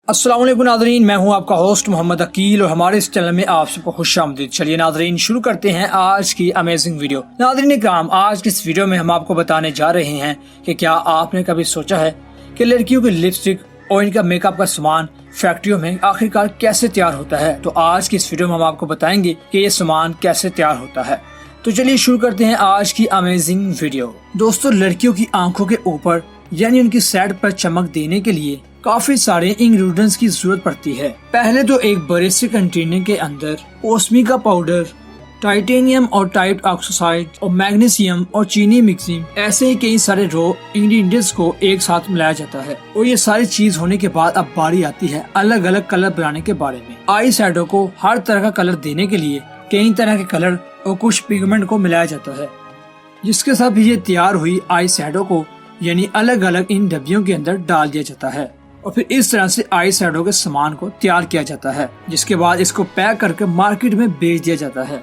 अस्सलाम वालेकुम नाज़रीन, मैं हूं आपका होस्ट मोहम्मद अकील और हमारे इस चैनल में आप सबको खुशामदीद। चलिए नाज़रीन, शुरू करते हैं आज की अमेजिंग वीडियो। नाज़रीन इकराम, आज की इस वीडियो में हम आपको बताने जा रहे हैं कि क्या आपने कभी सोचा है कि लड़कियों की लिपस्टिक और इनका मेकअप का सामान फैक्ट्रियों में आखिरकार कैसे तैयार होता है। तो आज की इस वीडियो में हम आपको बताएंगे कि ये सामान कैसे तैयार होता है। तो चलिए शुरू करते हैं आज की अमेजिंग वीडियो। दोस्तों, लड़कियों की आंखों के ऊपर यानी उनकी साइड पर चमक देने के लिए काफी सारे इंग्रेडिएंट्स की जरूरत पड़ती है। पहले तो एक बड़े से कंटेनर के अंदर ओस्मी का पाउडर, टाइटेनियम और टाइट ऑक्साइड और मैग्नीशियम और चीनी मिक्सिंग, ऐसे ही कई सारे रॉ इंग्रेडिएंट्स को एक साथ मिलाया जाता है। और ये सारी चीज होने के बाद अब बारी आती है अलग अलग कलर बनाने के बारे में। आई शैडो को हर तरह का कलर देने के लिए कई तरह के कलर और कुछ पिगमेंट को मिलाया जाता है, जिसके साथ ये तैयार हुई आई शैडो को यानी अलग अलग इन डब्बियों के अंदर डाल दिया जाता है और फिर इस तरह से आई शैडो के सामान को तैयार किया जाता है, जिसके बाद इसको पैक करके मार्केट में बेच दिया जाता है।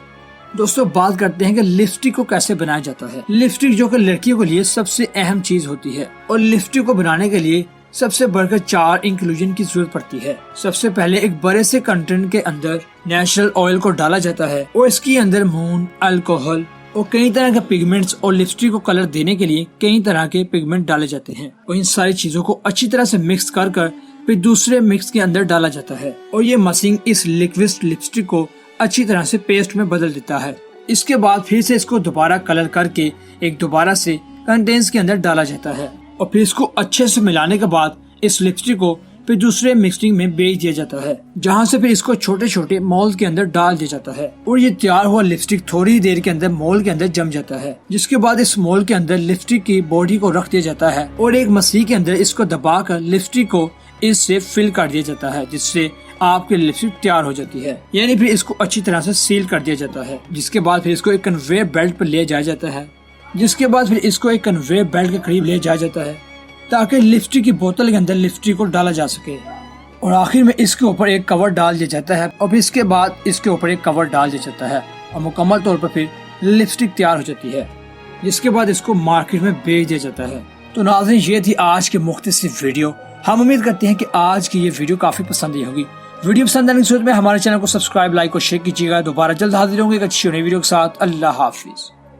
दोस्तों, बात करते हैं कि लिपस्टिक को कैसे बनाया जाता है। लिपस्टिक जो कि लड़कियों के लिए सबसे अहम चीज होती है और लिपस्टिक को बनाने के लिए सबसे बढ़कर 4 इंक्लूजन की जरूरत पड़ती है। सबसे पहले एक बड़े से कंटेनर के अंदर नेचुरल ऑयल को डाला जाता है और इसके अंदर मून, अल्कोहल और कई तरह के पिगमेंट्स और लिपस्टिक को कलर देने के लिए कई तरह के पिगमेंट डाले जाते हैं और इन सारी चीजों को अच्छी तरह से मिक्स कर फिर दूसरे मिक्स के अंदर डाला जाता है और ये मशीन इस लिक्विड लिपस्टिक को अच्छी तरह से पेस्ट में बदल देता है। इसके बाद फिर से इसको दोबारा कलर करके एक दोबारा से कंटेनर के अंदर डाला जाता है और फिर इसको अच्छे से मिलाने के बाद इस लिपस्टिक को फिर दूसरे मिक्सिंग में बेच दिया जाता है, जहाँ से फिर इसको छोटे छोटे मोल्ड के अंदर डाल दिया जाता है और ये तैयार हुआ लिपस्टिक थोड़ी देर के अंदर मोल्ड के अंदर जम जाता है। जिसके बाद इस मोल्ड के अंदर लिपस्टिक की बॉडी को रख दिया जाता है और एक मशीन के अंदर इसको दबाकर लिपस्टिक को इससे फिल कर दिया जाता है, जिससे आपकी लिपस्टिक तैयार हो जाती है। यानी फिर इसको अच्छी तरह से सील कर दिया जाता है। जिसके बाद फिर इसको एक कन्वेयर बेल्ट पर ले जाया जाता है, जिसके बाद फिर इसको एक कन्वेयर बेल्ट के करीब ले जाया जाता है ताकि लिपस्टिक की बोतल के अंदर लिपस्टिक को डाला जा सके और आखिर में इसके ऊपर एक कवर डाल दिया जाता है और फिर इसके बाद इसके ऊपर एक कवर डाल दिया जाता है और मुकम्मल तौर पर फिर लिपस्टिक तैयार हो जाती है, जिसके बाद इसको मार्केट में बेच दिया जाता है। तो नाज़रीन, ये थी आज की मुख्तसर वीडियो। हम उम्मीद करते हैं कि आज की ये वीडियो काफी पसंद आई होगी। वीडियो पसंद आने की सूरत में हमारे चैनल को सब्सक्राइब, लाइक और शेयर कीजिएगा। दोबारा जल्द हाजिर होंगे एक अच्छी वीडियो के साथ। अल्लाह हाफिज।